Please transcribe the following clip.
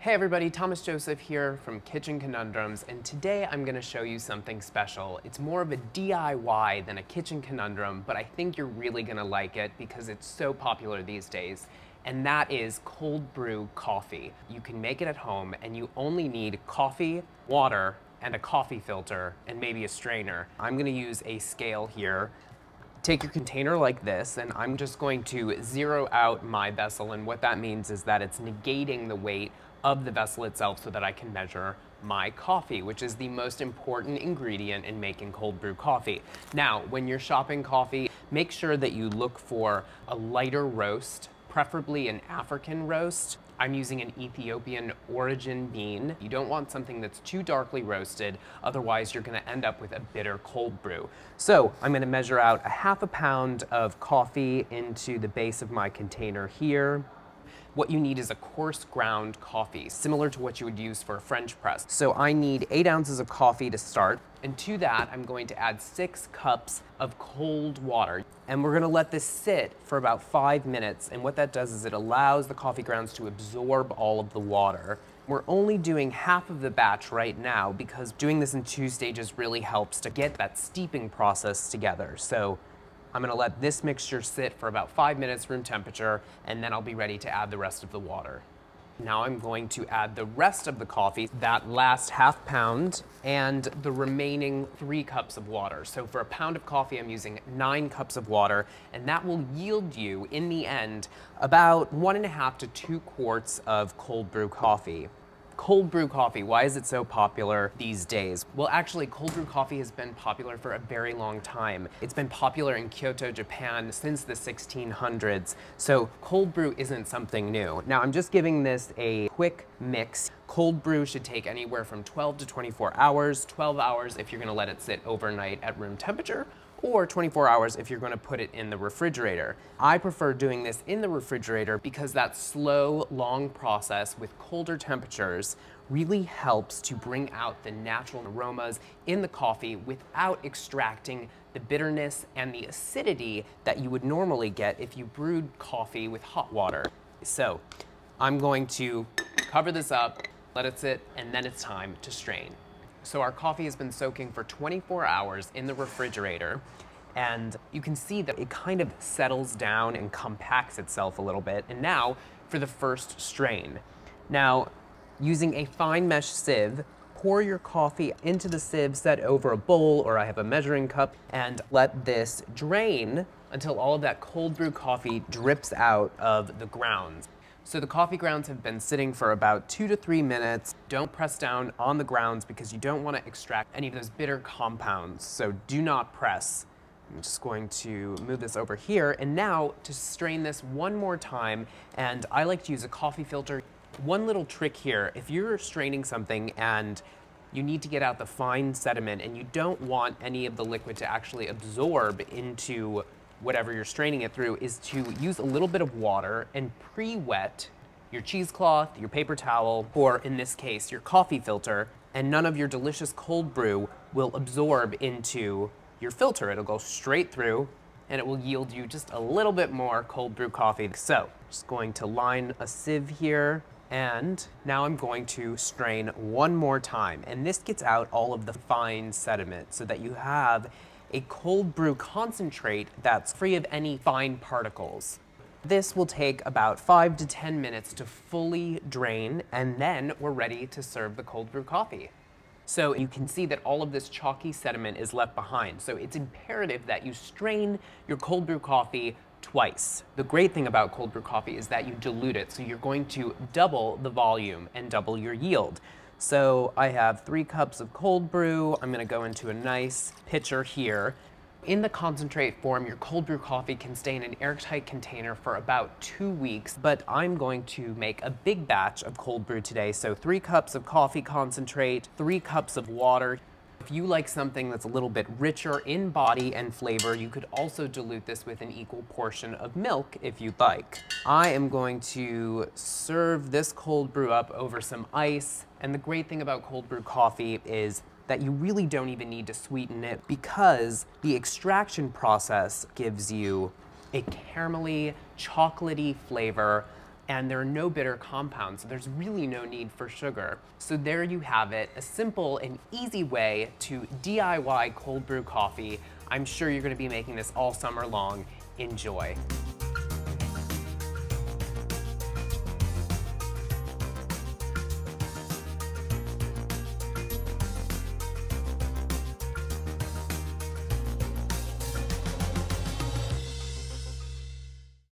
Hey everybody, Thomas Joseph here from Kitchen Conundrums, and today I'm going to show you something special. It's more of a DIY than a kitchen conundrum, but I think you're really going to like it because it's so popular these days, and that is cold brew coffee. You can make it at home, and you only need coffee, water, and a coffee filter, and maybe a strainer. I'm going to use a scale here. Take your container like this, and I'm just going to zero out my vessel, and what that means is that it's negating the weight of the vessel itself so that I can measure my coffee, which is the most important ingredient in making cold brew coffee. Now, when you're shopping coffee, make sure that you look for a lighter roast, preferably an African roast. I'm using an Ethiopian origin bean. You don't want something that's too darkly roasted, otherwise you're gonna end up with a bitter cold brew. So I'm gonna measure out a half a pound of coffee into the base of my container here. What you need is a coarse ground coffee, similar to what you would use for a French press. So I need 8 ounces of coffee to start, and to that I'm going to add 6 cups of cold water. And we're gonna let this sit for about 5 minutes, and what that does is it allows the coffee grounds to absorb all of the water. We're only doing half of the batch right now because doing this in 2 stages really helps to get that steeping process together. So I'm gonna let this mixture sit for about 5 minutes room temperature, and then I'll be ready to add the rest of the water. Now I'm going to add the rest of the coffee, that last half pound, and the remaining 3 cups of water. So for a pound of coffee, I'm using 9 cups of water, and that will yield you, in the end, about 1.5 to 2 quarts of cold brew coffee. Cold brew coffee, why is it so popular these days? Well, actually, cold brew coffee has been popular for a very long time. It's been popular in Kyoto, Japan since the 1600s, so cold brew isn't something new. Now, I'm just giving this a quick mix. Cold brew should take anywhere from 12 to 24 hours, 12 hours if you're gonna let it sit overnight at room temperature, or 24 hours if you're going to put it in the refrigerator. I prefer doing this in the refrigerator because that slow, long process with colder temperatures really helps to bring out the natural aromas in the coffee without extracting the bitterness and the acidity that you would normally get if you brewed coffee with hot water. So I'm going to cover this up, let it sit, and then it's time to strain. So our coffee has been soaking for 24 hours in the refrigerator, and you can see that it kind of settles down and compacts itself a little bit. And now for the first strain. Now, using a fine mesh sieve, pour your coffee into the sieve set over a bowl, or I have a measuring cup, and let this drain until all of that cold brew coffee drips out of the grounds. So the coffee grounds have been sitting for about 2 to 3 minutes. Don't press down on the grounds because you don't want to extract any of those bitter compounds. So do not press. I'm just going to move this over here. And now to strain this one more time, and I like to use a coffee filter. One little trick here, if you're straining something and you need to get out the fine sediment and you don't want any of the liquid to actually absorb into whatever you're straining it through, is to use a little bit of water and pre-wet your cheesecloth, your paper towel, or in this case, your coffee filter, and none of your delicious cold brew will absorb into your filter. It'll go straight through, and it will yield you just a little bit more cold brew coffee. So, just going to line a sieve here, and now I'm going to strain one more time, and this gets out all of the fine sediment so that you have a cold brew concentrate that's free of any fine particles. This will take about 5 to 10 minutes to fully drain, and then we're ready to serve the cold brew coffee. So you can see that all of this chalky sediment is left behind. So it's imperative that you strain your cold brew coffee twice. The great thing about cold brew coffee is that you dilute it, so you're going to double the volume and double your yield. So I have 3 cups of cold brew. I'm gonna go into a nice pitcher here. In the concentrate form, your cold brew coffee can stay in an airtight container for about 2 weeks, but I'm going to make a big batch of cold brew today. So 3 cups of coffee concentrate, 3 cups of water. If you like something that's a little bit richer in body and flavor, you could also dilute this with an equal portion of milk if you'd like. I am going to serve this cold brew up over some ice. And the great thing about cold brew coffee is that you really don't even need to sweeten it because the extraction process gives you a caramelly, chocolatey flavor and there are no bitter compounds, so there's really no need for sugar. So there you have it, a simple and easy way to DIY cold brew coffee. I'm sure you're gonna be making this all summer long. Enjoy.